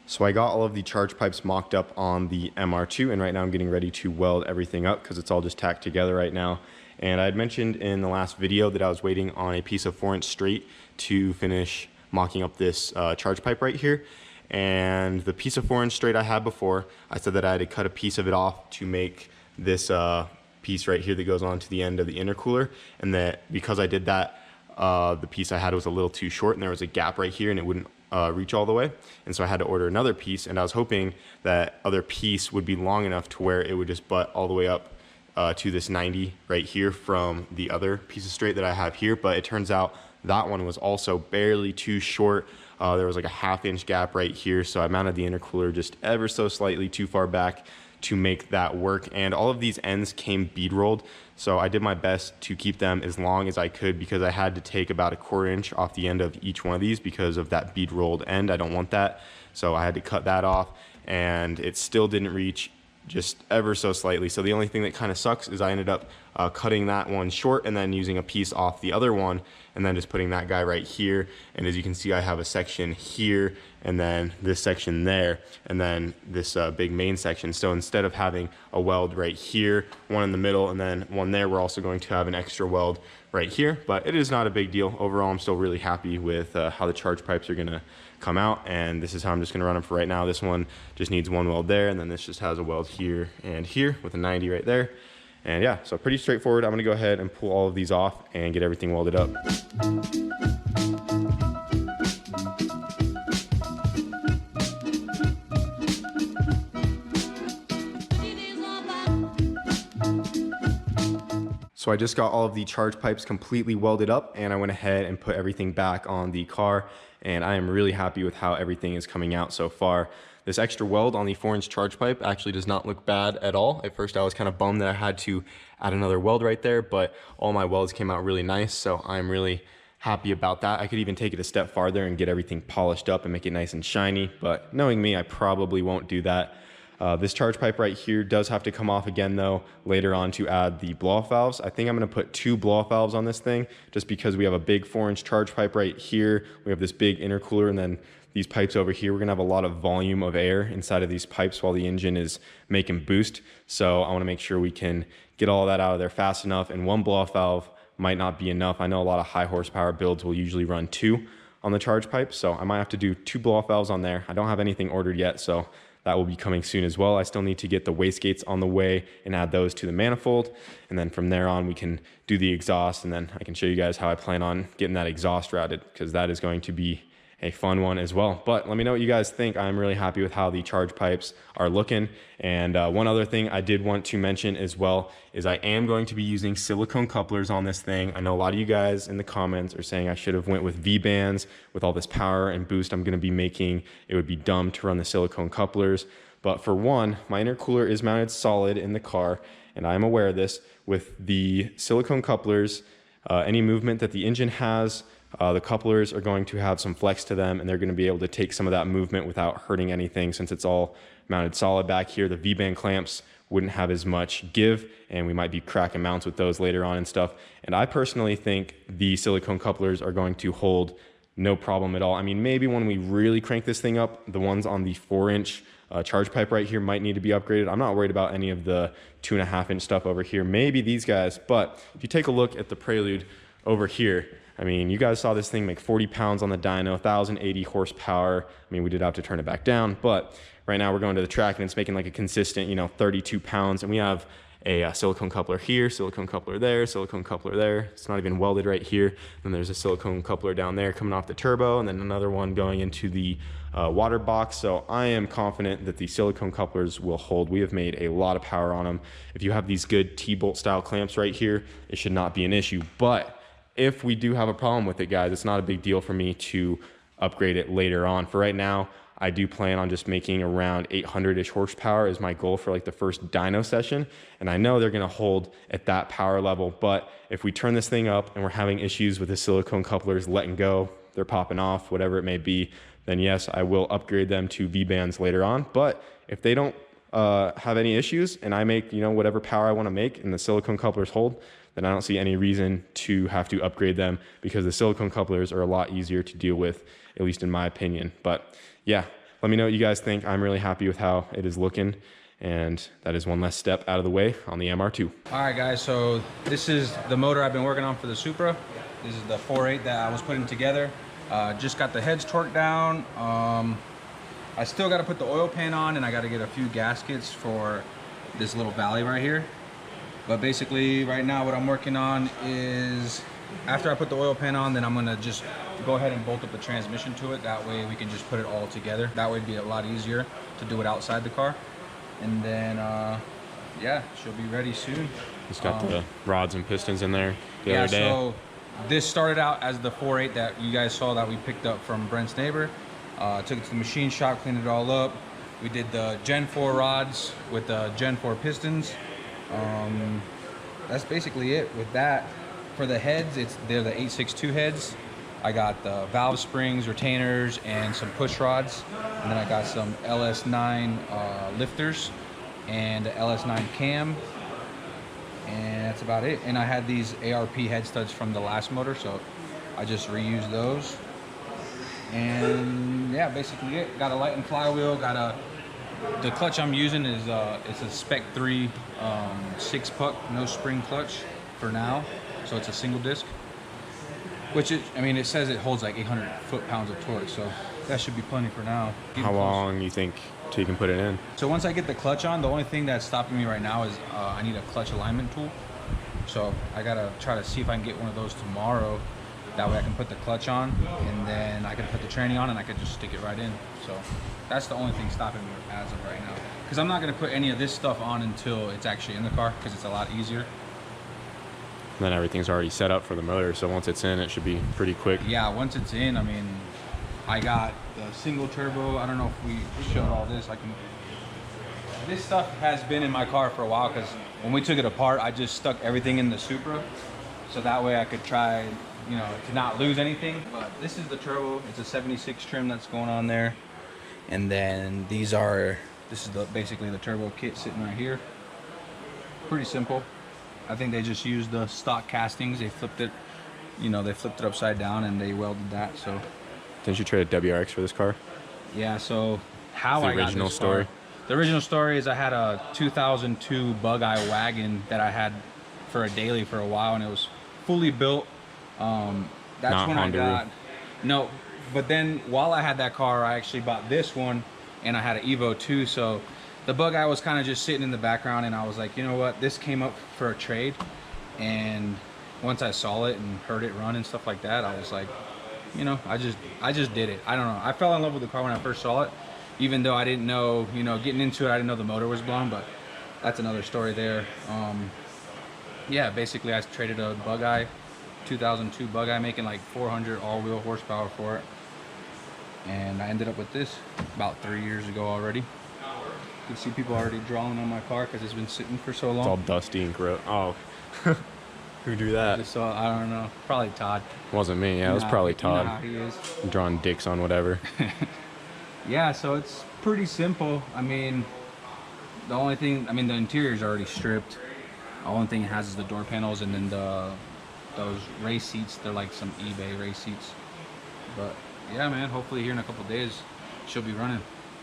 So I got all of the charge pipes mocked up on the MR2, and right now I'm getting ready to weld everything up because it's all just tacked together right now. And I had mentioned in the last video that I was waiting on a piece of 4-inch straight to finish mocking up this charge pipe right here. And the piece of 4-inch straight I had before, I said that I had to cut a piece of it off to make this piece right here that goes on to the end of the intercooler. And that because I did that, the piece I had was a little too short and there was a gap right here and it wouldn't reach all the way. And so I had to order another piece, and I was hoping that other piece would be long enough to where it would just butt all the way up to this 90 right here from the other piece of straight that I have here. But it turns out that one was also barely too short. There was like a 1/2-inch gap right here. So I mounted the intercooler just ever so slightly too far back to make that work. And all of these ends came bead rolled. So I did my best to keep them as long as I could because I had to take about a 1/4 inch off the end of each one of these because of that bead rolled end. I don't want that. So I had to cut that off, and it still didn't reach, just ever so slightly. So the only thing that kind of sucks is I ended up cutting that one short and then using a piece off the other one and then just putting that guy right here. And as you can see, I have a section here and then this section there and then this big main section. So instead of having a weld right here, one in the middle and then one there, we're also going to have an extra weld right here. But it is not a big deal. Overall, I'm still really happy with how the charge pipes are gonna come out, and this is how I'm just gonna run them for right now. This one just needs one weld there, and then this just has a weld here and here with a 90 right there. And yeah, so pretty straightforward. I'm gonna go ahead and pull all of these off and get everything welded up. So I just got all of the charge pipes completely welded up, and I went ahead and put everything back on the car, and I am really happy with how everything is coming out so far. This extra weld on the 4-inch charge pipe actually does not look bad at all. At first I was kind of bummed that I had to add another weld right there, but all my welds came out really nice, so I'm really happy about that. I could even take it a step farther and get everything polished up and make it nice and shiny, but knowing me, I probably won't do that. This charge pipe right here does have to come off again though later on to add the blow-off valves. I think I'm going to put 2 blow-off valves on this thing just because we have a big 4-inch charge pipe right here. We have this big intercooler, and then these pipes over here, we're going to have a lot of volume of air inside of these pipes while the engine is making boost. So I want to make sure we can get all that out of there fast enough, and 1 blow-off valve might not be enough. I know a lot of high horsepower builds will usually run 2 on the charge pipe, so I might have to do 2 blow-off valves on there. I don't have anything ordered yet, so that will be coming soon as well. I still need to get the wastegates on the way and add those to the manifold. And then from there on, we can do the exhaust, and then I can show you guys how I plan on getting that exhaust routed, because that is going to be a fun one as well. But let me know what you guys think. I'm really happy with how the charge pipes are looking. And one other thing I did want to mention as well is I am going to be using silicone couplers on this thing. I know a lot of you guys in the comments are saying I should have went with V-bands with all this power and boost I'm going to be making. It would be dumb to run the silicone couplers. But for one, my intercooler is mounted solid in the car, and I'm aware of this. With the silicone couplers, any movement that the engine has, the couplers are going to have some flex to them, and they're going to be able to take some of that movement without hurting anything. Since it's all mounted solid back here, the V-band clamps wouldn't have as much give, and we might be cracking mounts with those later on and stuff. And I personally think the silicone couplers are going to hold no problem at all. I mean, maybe when we really crank this thing up, the ones on the 4-inch charge pipe right here might need to be upgraded. I'm not worried about any of the 2.5-inch stuff over here, maybe these guys. But if you take a look at the Prelude over here, I mean, you guys saw this thing make 40 pounds on the dyno, 1,080 horsepower. I mean, we did have to turn it back down, but right now we're going to the track and it's making like a consistent, 32 pounds. And we have a silicone coupler here, silicone coupler there, silicone coupler there. It's not even welded right here. Then there's a silicone coupler down there coming off the turbo, and then another one going into the water box. So I am confident that the silicone couplers will hold. We have made a lot of power on them. If you have these good T-bolt style clamps right here, it should not be an issue. But if we do have a problem with it, guys, it's not a big deal for me to upgrade it later on. For right now, I do plan on just making around 800-ish horsepower is my goal for like the first dyno session. And I know they're gonna hold at that power level, but if we turn this thing up and we're having issues with the silicone couplers letting go, they're popping off, whatever it may be, then yes, I will upgrade them to V-bands later on. But if they don't have any issues and I make, whatever power I wanna make and the silicone couplers hold, then I don't see any reason to have to upgrade them, because the silicone couplers are a lot easier to deal with, at least in my opinion. But yeah, let me know what you guys think. I'm really happy with how it is looking, and that is one less step out of the way on the MR2. All right, guys, so this is the motor I've been working on for the Supra. This is the 4.8 that I was putting together. Just got the heads torqued down. I still got to put the oil pan on, and I got to get a few gaskets for this little valley right here. But basically right now what I'm working on is, after I put the oil pan on, then I'm gonna just go ahead and bolt up the transmission to it. That way we can just put it all together. That would be a lot easier to do it outside the car. And then yeah, she'll be ready soon. It's got the rods and pistons in there the other day. So this started out as the 4.8 that you guys saw that we picked up from Brent's neighbor. Took it to the machine shop, cleaned it all up. We did the Gen 4 rods with the Gen 4 pistons. That's basically it with that. For the heads, they're the 862 heads. I got the valve springs, retainers, and some push rods. And then I got some LS9 lifters and the LS9 cam. And that's about it. And I had these ARP head studs from the last motor, so I just reused those. And yeah, basically it. Got a light and flywheel, the clutch I'm using is it's a Spec 3 6-puck, no spring clutch for now. So it's a single disc, which I mean, it says it holds like 800 foot-pounds of torque, so that should be plenty for now. How long you think till you can put it in? So once I get the clutch on, the only thing that's stopping me right now is I need a clutch alignment tool. So I gotta try to see if I can get one of those tomorrow. That way I can put the clutch on, and then I can put the tranny on, and I can just stick it right in. So that's the only thing stopping me as of right now. Because I'm not going to put any of this stuff on until it's actually in the car, because it's a lot easier. And then everything's already set up for the motor, so once it's in, it should be pretty quick. Yeah, once it's in, I mean, I got the single turbo. I don't know if we showed all this. This stuff has been in my car for a while, because when we took it apart, I just stuck everything in the Supra. So that way I could try, you know, to not lose anything. But this is the turbo. It's a 76 trim that's going on there. And then this is basically the turbo kit sitting right here. Pretty simple. I think they just used the stock castings. They flipped it, you know, they flipped it upside down and they welded that. So didn't you trade a WRX for this car? Yeah, so how I got this car. The original story? The original story is I had a 2002 Bug-Eye wagon that I had for a daily for a while, and it was fully built. That's not when Honda I got... No, but then while I had that car, I actually bought this one, and I had an Evo 2, so the Bug-Eye was kind of just sitting in the background, and I was like, you know what, this came up for a trade, and once I saw it and heard it run and stuff like that, I was like, you know, I just did it. I don't know. I fell in love with the car when I first saw it, even though I didn't know, you know, getting into it, I didn't know the motor was blown, but that's another story there. Yeah, basically I traded a Bug-Eye, 2002 Bug-Eye, making like 400 all-wheel horsepower for it. And I ended up with this about 3 years ago already. You can see people already drawing on my car because it's been sitting for so long. It's all dusty and gross. Oh, who drew that? So I don't know. Probably Todd. Wasn't me. Yeah, it was probably Todd. You know how he is. Drawing dicks on whatever. Yeah, so it's pretty simple. I mean, the only thing, I mean, the interior is already stripped. The only thing it has is the door panels, and then those race seats. They're like some eBay race seats. But yeah, man, hopefully here in a couple days she'll be running.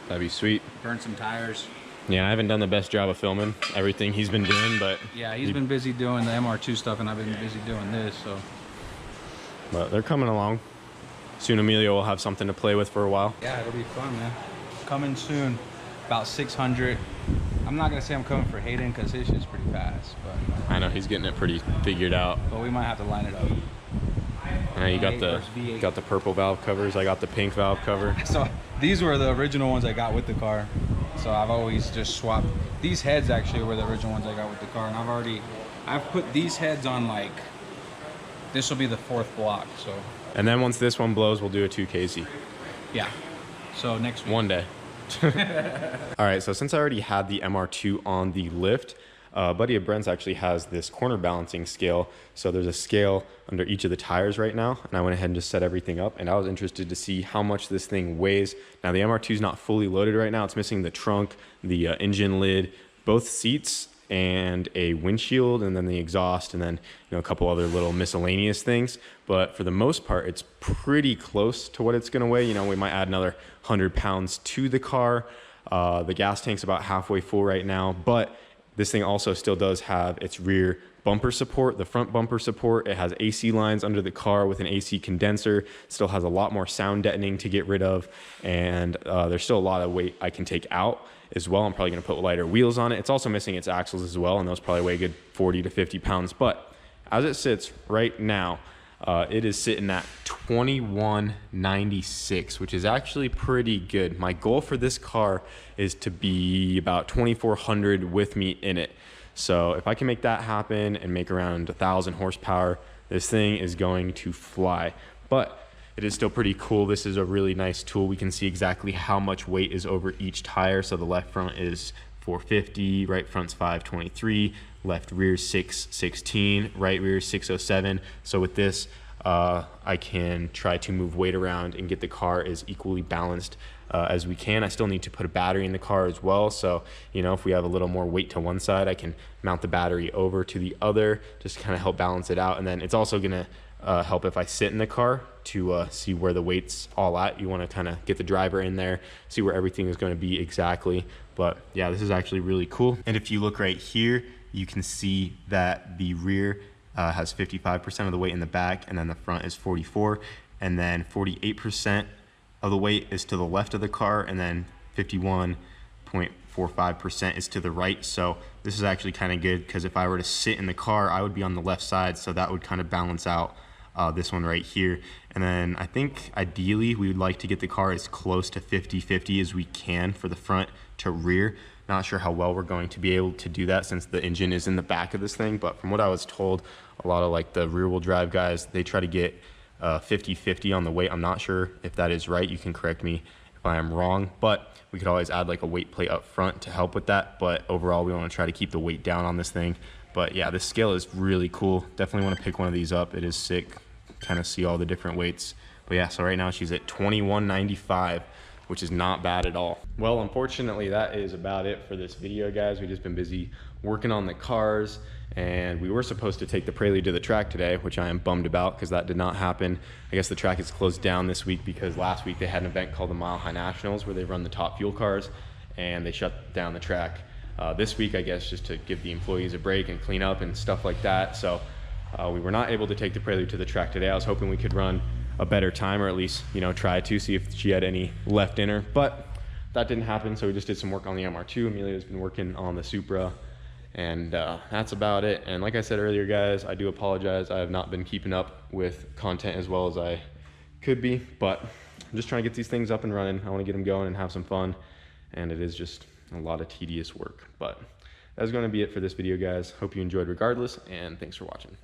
That'd be sweet. Burn some tires. Yeah, I haven't done the best job of filming everything he's been doing, but yeah, he's been busy doing the MR2 stuff, and I've been busy doing this. So, but they're coming along. Soon Amelia will have something to play with for a while. Yeah, it'll be fun, man. Coming soon, about 600. I'm not gonna say I'm coming for Hayden because his shit's pretty fast, but I know he's getting it pretty figured out. But we might have to line it up. I know you got the purple valve covers. I got the pink valve cover. So these were the original ones I got with the car. So I've always just swapped. These heads actually were the original ones I got with the car, and I've put these heads on, like, this will be the 4th block. So. And then once this one blows, we'll do a 2KZ. Yeah. So next week. One day. All right, so since I already had the MR2 on the lift, a buddy of Brent's actually has this corner balancing scale. So there's a scale under each of the tires right now, and I went ahead and just set everything up, and I was interested to see how much this thing weighs. Now the MR2 is not fully loaded right now. It's missing the trunk, the engine lid, both seats, and a windshield, and then the exhaust, and then a couple other little miscellaneous things. But for the most part, it's pretty close to what it's going to weigh. We might add another 100 pounds to the car. The gas tank's about halfway full right now, but this thing also still does have its rear bumper support, the front bumper support. It has AC lines under the car with an AC condenser. Still has a lot more sound deadening to get rid of, and there's still a lot of weight I can take out as well. I'm probably going to put lighter wheels on it. It's also missing its axles as well, and those probably weigh a good 40 to 50 pounds. But as it sits right now, it is sitting at 2196, which is actually pretty good. My goal for this car is to be about 2400 with me in it. So if I can make that happen and make around 1,000 horsepower, this thing is going to fly. But it is still pretty cool. This is a really nice tool. We can see exactly how much weight is over each tire. So the left front is 450, right front's 523, left rear 616, right rear 607. So with this, I can try to move weight around and get the car as equally balanced as we can. I still need to put a battery in the car as well. So, if we have a little more weight to one side, I can mount the battery over to the other, just kind of help balance it out. And then it's also gonna help if I sit in the car to see where the weight's all at. You wanna kind of get the driver in there, see where everything is gonna be exactly. But yeah, this is actually really cool. And if you look right here, you can see that the rear has 55% of the weight in the back, and then the front is 44, and then 48% of the weight is to the left of the car, and then 51.45% is to the right. So this is actually kind of good, because if I were to sit in the car, I would be on the left side, so that would kind of balance out this one right here. And then I think ideally we would like to get the car as close to 50-50 as we can for the front to rear. Not sure how well we're going to be able to do that since the engine is in the back of this thing, but from what I was told, a lot of like the rear wheel drive guys, they try to get 50-50 on the weight. I'm not sure if that is right. You can correct me if I am wrong, but we could always add like a weight plate up front to help with that. But overall, we want to try to keep the weight down on this thing. But yeah, this scale is really cool. Definitely want to pick one of these up. It is sick, kind of see all the different weights. But yeah, so right now she's at 2195, which is not bad at all. Well, unfortunately, that is about it for this video, guys. We've just been busy working on the cars, and we were supposed to take the Prelude to the track today, which I am bummed about because that did not happen. I guess the track is closed down this week because last week they had an event called the Mile High Nationals where they run the top fuel cars, and they shut down the track. This week, I guess, just to give the employees a break and clean up and stuff like that. So we were not able to take the Prelude to the track today. I was hoping we could run a better time, or at least, try to see if she had any left in her, but that didn't happen. So we just did some work on the MR2. Amelia's been working on the Supra, and that's about it. And like I said earlier, guys, I do apologize. I have not been keeping up with content as well as I could be, but I'm just trying to get these things up and running. I want to get them going and have some fun, and it is just a lot of tedious work. But that's going to be it for this video, guys. Hope you enjoyed regardless, and thanks for watching.